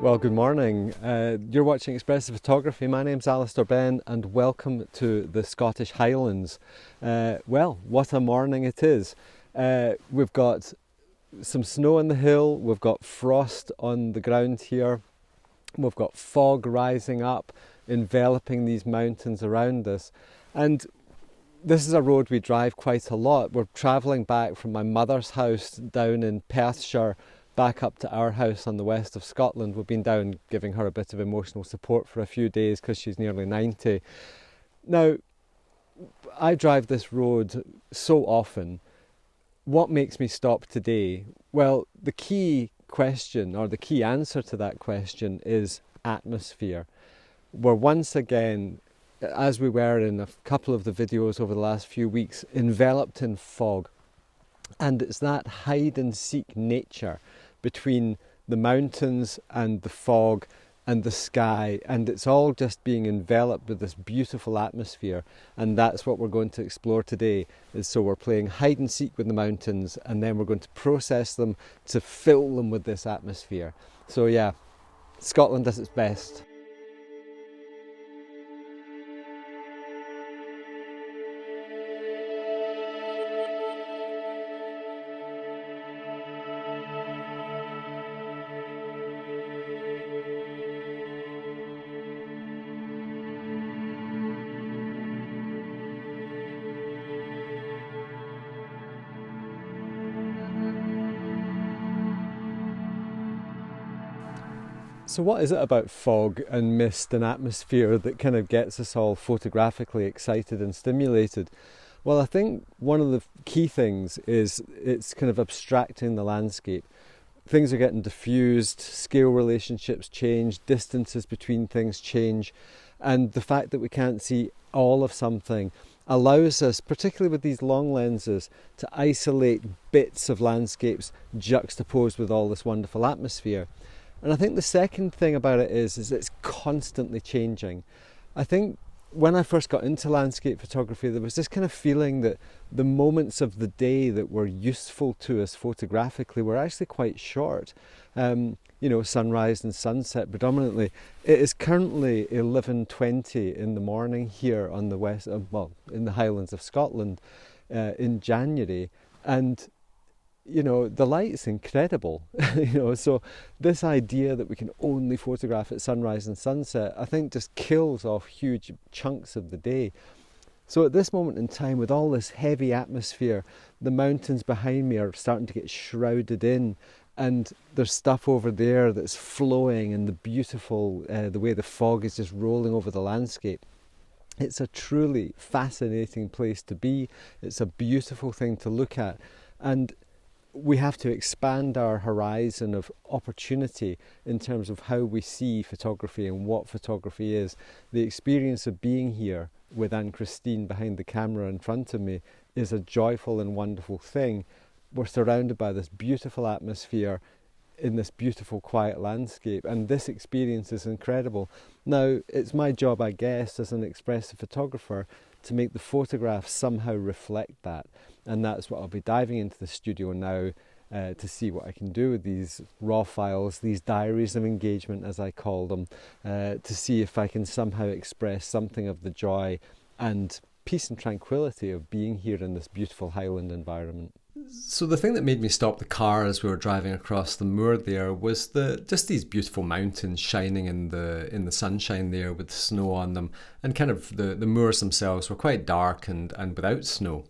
Well, good morning. You're watching Expressive Photography. My name's Alistair Ben and welcome to the Scottish Highlands. Well, what a morning it is. We've got some snow on the hill, we've got frost on the ground here, we've got fog rising up, enveloping these mountains around us. And this is a road we drive quite a lot. We're travelling back from my mother's house down in Perthshire back up to our house on the west of Scotland. We've been down giving her a bit of emotional support for a few days because she's nearly 90. Now, I drive this road so often. What makes me stop today? Well, the key question, or the key answer to that question, is atmosphere. We're once again, as we were in a couple of the videos over the last few weeks, enveloped in fog. And it's that hide and seek nature between the mountains and the fog and the sky, and it's all just being enveloped with this beautiful atmosphere, and that's what we're going to explore today. So we're playing hide and seek with the mountains, and then we're going to process them to fill them with this atmosphere. So yeah, Scotland does its best. So what is it about fog and mist and atmosphere that kind of gets us all photographically excited and stimulated? Well, I think one of the key things is it's kind of abstracting the landscape. Things are getting diffused, scale relationships change, distances between things change, and the fact that we can't see all of something allows us, particularly with these long lenses, to isolate bits of landscapes juxtaposed with all this wonderful atmosphere. And I think the second thing about it is it's constantly changing. I think when I first got into landscape photography, there was this kind of feeling that the moments of the day that were useful to us photographically were actually quite short. Sunrise and sunset predominantly. It is currently 11:20 in the morning here on the west, in the Highlands of Scotland in January, and the light's incredible, so this idea that we can only photograph at sunrise and sunset, I think just kills off huge chunks of the day. So at this moment in time, with all this heavy atmosphere, the mountains behind me are starting to get shrouded in, and there's stuff over there that's flowing, and the way the fog is just rolling over the landscape. It's a truly fascinating place to be. It's a beautiful thing to look at, and we have to expand our horizon of opportunity in terms of how we see photography and what photography is. The experience of being here with Kristin behind the camera in front of me is a joyful and wonderful thing. We're surrounded by this beautiful atmosphere in this beautiful quiet landscape, and this experience is incredible. Now, it's my job, I guess, as an expressive photographer to make the photographs somehow reflect that. And that's what I'll be diving into the studio now to see what I can do with these raw files, these diaries of engagement as I call them, to see if I can somehow express something of the joy and peace and tranquility of being here in this beautiful Highland environment. So the thing that made me stop the car as we were driving across the moor there was just these beautiful mountains shining in the sunshine there with snow on them, and kind of the moors themselves were quite dark and without snow.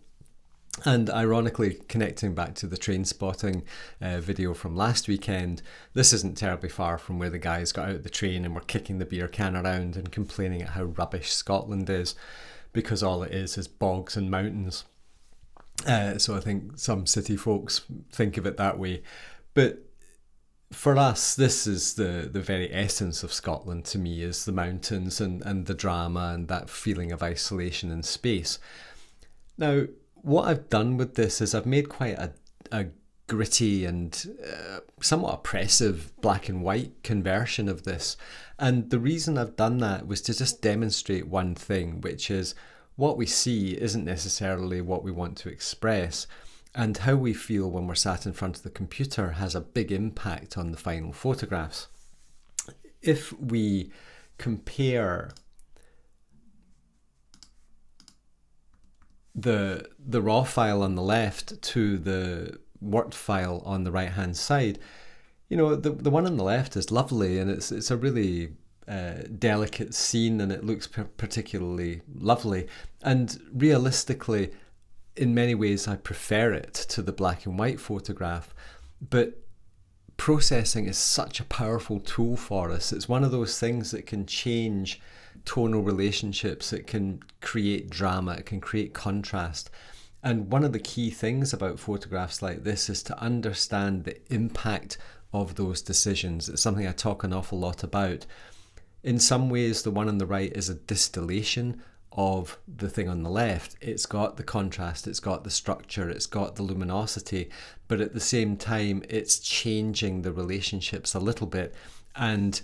And ironically, connecting back to the train spotting video from last weekend, this isn't terribly far from where the guys got out the train and were kicking the beer can around and complaining at how rubbish Scotland is, because all it is bogs and mountains. So I think some city folks think of it that way. But for us, this is the very essence of Scotland to me, is the mountains and the drama and that feeling of isolation and space. Now, what I've done with this is I've made quite a gritty and somewhat oppressive black and white conversion of this. And the reason I've done that was to just demonstrate one thing, which is what we see isn't necessarily what we want to express, and how we feel when we're sat in front of the computer has a big impact on the final photographs. if we compare the raw file on the left to the worked file on the right hand side, you know, the one on the left is lovely, and it's a really delicate scene, and it looks particularly lovely. And realistically, in many ways, I prefer it to the black and white photograph. But processing is such a powerful tool for us. It's one of those things that can change tonal relationships. It can create drama. It can create contrast. And one of the key things about photographs like this is to understand the impact of those decisions. It's something I talk an awful lot about. In some ways, the one on the right is a distillation of the thing on the left. It's got the contrast, it's got the structure, it's got the luminosity, but at the same time, it's changing the relationships a little bit. And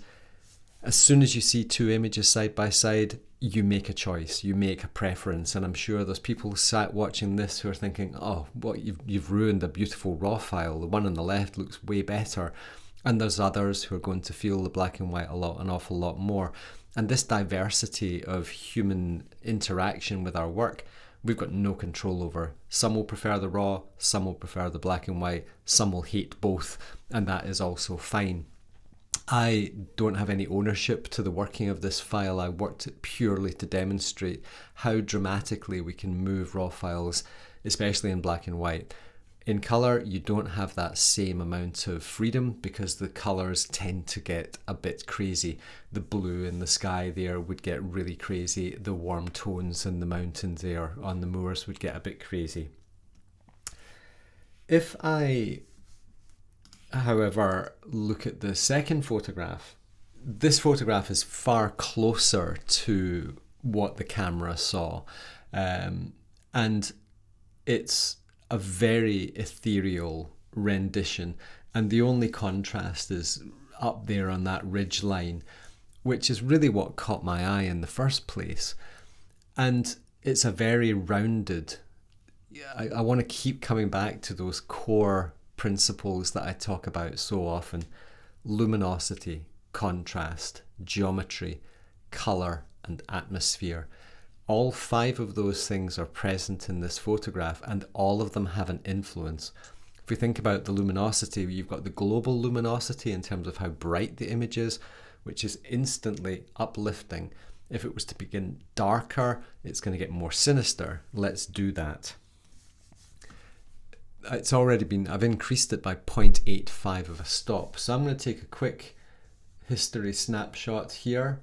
as soon as you see two images side by side, you make a choice, you make a preference. And I'm sure there's people sat watching this who are thinking, oh, what, you've ruined a beautiful raw file. The one on the left looks way better. And there's others who are going to feel the black and white an awful lot more. And this diversity of human interaction with our work, we've got no control over. Some will prefer the raw, some will prefer the black and white, some will hate both, and that is also fine. I don't have any ownership to the working of this file. I worked it purely to demonstrate how dramatically we can move raw files, especially in black and white. In colour, you don't have that same amount of freedom because the colours tend to get a bit crazy. The blue in the sky there would get really crazy. The warm tones in the mountains there on the moors would get a bit crazy. If I, however, look at the second photograph, this photograph is far closer to what the camera saw. And it's a very ethereal rendition, and the only contrast is up there on that ridge line, which is really what caught my eye in the first place. And it's a very rounded, I want to keep coming back to those core principles that I talk about so often: luminosity, contrast, geometry, colour and atmosphere. All 5 of those things are present in this photograph, and all of them have an influence. If we think about the luminosity, you've got the global luminosity in terms of how bright the image is, which is instantly uplifting. If it was to begin darker, it's going to get more sinister. Let's do that. It's already been, I've increased it by 0.85 of a stop. So I'm going to take a quick history snapshot here.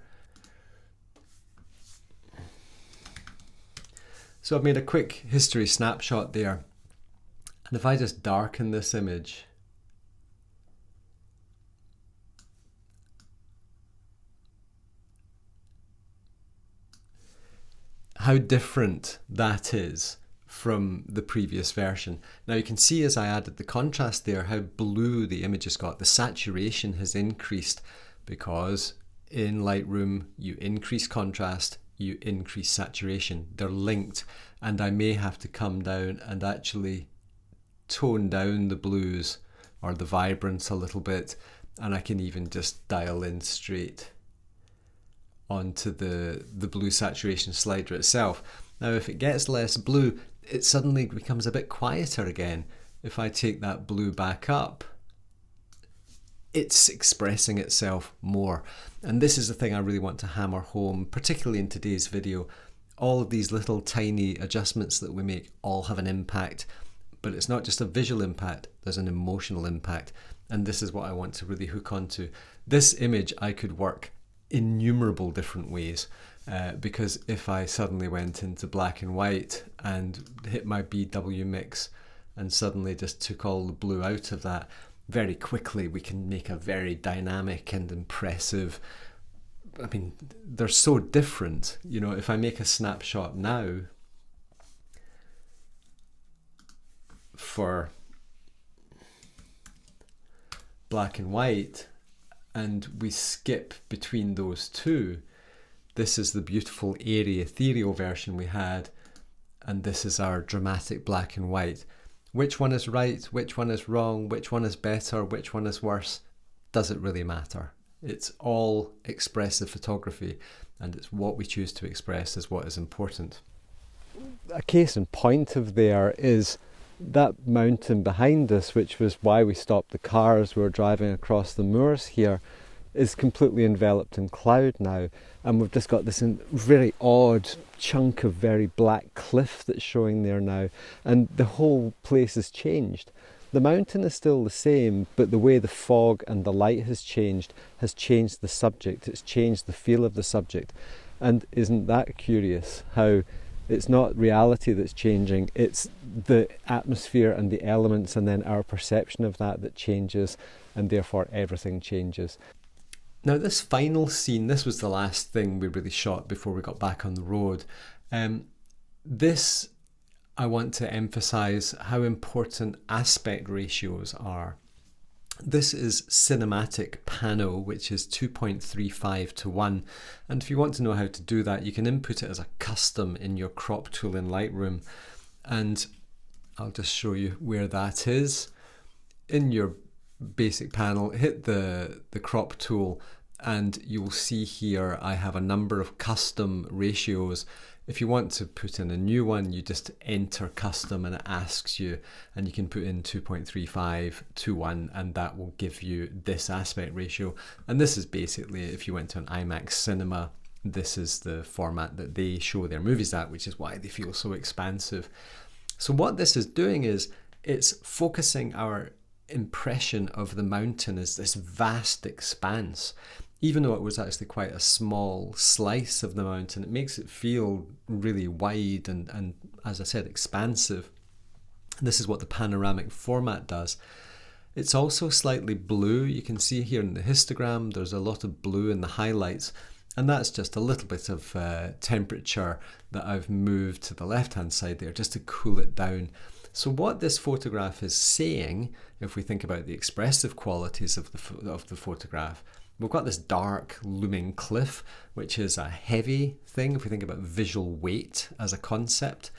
So I've made a quick history snapshot there. And if I just darken this image, how different that is from the previous version. Now you can see as I added the contrast there how blue the image has got. The saturation has increased because in Lightroom you increase contrast, you increase saturation. They're linked, and I may have to come down and actually tone down the blues or the vibrance a little bit, and I can even just dial in straight onto the blue saturation slider itself. Now if it gets less blue, it suddenly becomes a bit quieter again. If I take that blue back up, it's expressing itself more. And this is the thing I really want to hammer home, particularly in today's video. All of these little tiny adjustments that we make all have an impact, but it's not just a visual impact, there's an emotional impact. And this is what I want to really hook onto. This image I could work innumerable different ways, because if I suddenly went into black and white and hit my BW mix and suddenly just took all the blue out of that, very quickly we can make a very dynamic and impressive, I mean, they're so different. You know, if I make a snapshot now for black and white and we skip between those two, this is the beautiful airy ethereal version we had, and this is our dramatic black and white. Which one is right? Which one is wrong? Which one is better? Which one is worse? Does it really matter? It's all expressive photography, and it's what we choose to express is what is important. A case in point of there is that mountain behind us, which was why we stopped the car as we were driving across the moors here, is completely enveloped in cloud now, and we've just got this very odd chunk of very black cliff that's showing there now, and the whole place has changed. The mountain is still the same, but the way the fog and the light has changed the subject. It's changed the feel of the subject. And isn't that curious how it's not reality that's changing, it's the atmosphere and the elements and then our perception of that changes, and therefore everything changes. Now this final scene, this was the last thing we really shot before we got back on the road. This, I want to emphasize how important aspect ratios are. This is cinematic pano, which is 2.35 to 1. And if you want to know how to do that, you can input it as a custom in your crop tool in Lightroom. And I'll just show you where that is. In your basic panel, hit the crop tool, and you will see here I have a number of custom ratios. If you want to put in a new one, you just enter custom and it asks you, and you can put in 2.35 to 1, and that will give you this aspect ratio. And this is basically, if you went to an IMAX cinema, this is the format that they show their movies at, which is why they feel so expansive. So what this is doing is it's focusing our impression of the mountain as this vast expanse. Even though it was actually quite a small slice of the mountain, it makes it feel really wide and as I said, expansive. This is what the panoramic format does. It's also slightly blue. You can see here in the histogram, there's a lot of blue in the highlights, and that's just a little bit of temperature that I've moved to the left-hand side there just to cool it down. So what this photograph is saying, if we think about the expressive qualities of the photograph, we've got this dark looming cliff, which is a heavy thing if we think about visual weight as a concept.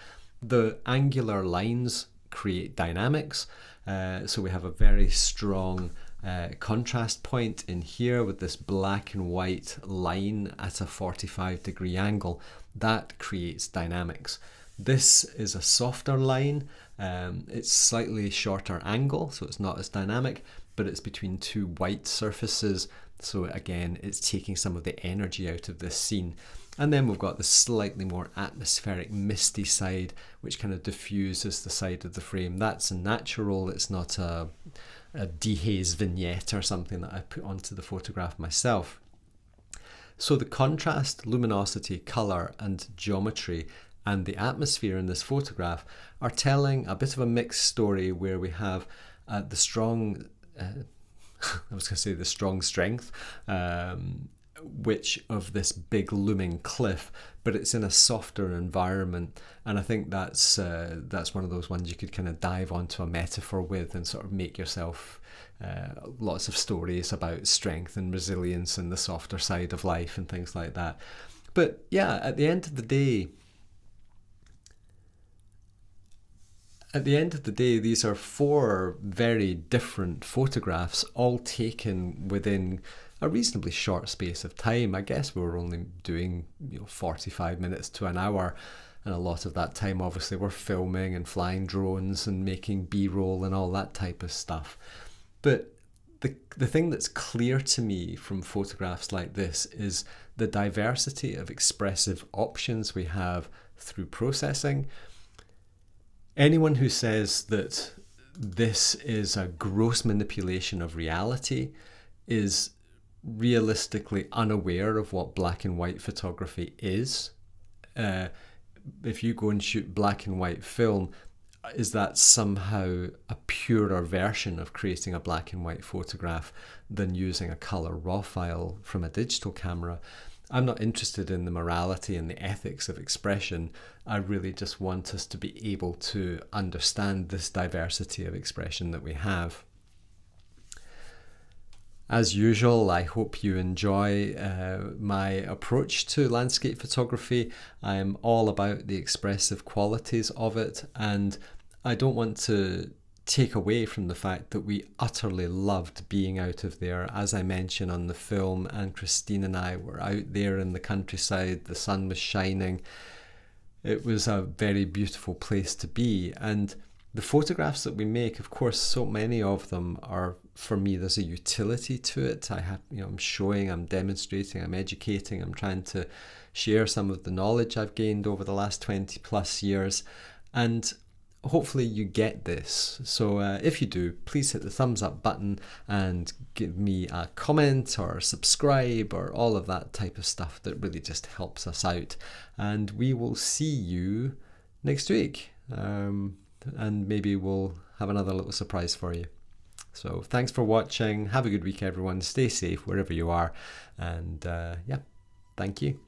The angular lines create dynamics, so we have a very strong contrast point in here with this black and white line at a 45-degree angle. That creates dynamics. This is a softer line. It's slightly shorter angle, so it's not as dynamic, but it's between two white surfaces. So again, it's taking some of the energy out of this scene. And then we've got the slightly more atmospheric, misty side, which kind of diffuses the side of the frame. That's natural. It's not a dehaze vignette or something that I put onto the photograph myself. So the contrast, luminosity, color, and geometry and the atmosphere in this photograph are telling a bit of a mixed story where we have the strong I was going to say the strong strength, which of this big looming cliff, but it's in a softer environment, and I think that's one of those ones you could kind of dive onto a metaphor with and sort of make yourself lots of stories about strength and resilience and the softer side of life and things like that. But yeah, at the end of the day, these are four very different photographs, all taken within a reasonably short space of time. I guess we were only doing 45 minutes to an hour, and a lot of that time obviously we're filming and flying drones and making B-roll and all that type of stuff. But the thing that's clear to me from photographs like this is the diversity of expressive options we have through processing. Anyone who says that this is a gross manipulation of reality is realistically unaware of what black and white photography is. If you go and shoot black and white film, is that somehow a purer version of creating a black and white photograph than using a color raw file from a digital camera? I'm not interested in the morality and the ethics of expression. I really just want us to be able to understand this diversity of expression that we have. As usual, I hope you enjoy my approach to landscape photography. I'm all about the expressive qualities of it, and I don't want to take away from the fact that we utterly loved being out of there. As I mentioned on the film, and Kristin and I were out there in the countryside, the sun was shining. It was a very beautiful place to be. And the photographs that we make, of course, so many of them are, for me, there's a utility to it. I'm showing, I'm demonstrating, I'm educating, I'm trying to share some of the knowledge I've gained over the last 20 plus years. And hopefully you get this. So if you do, please hit the thumbs up button and give me a comment or subscribe or all of that type of stuff that really just helps us out. And we will see you next week. And maybe we'll have another little surprise for you. So thanks for watching. Have a good week, everyone. Stay safe wherever you are. And thank you.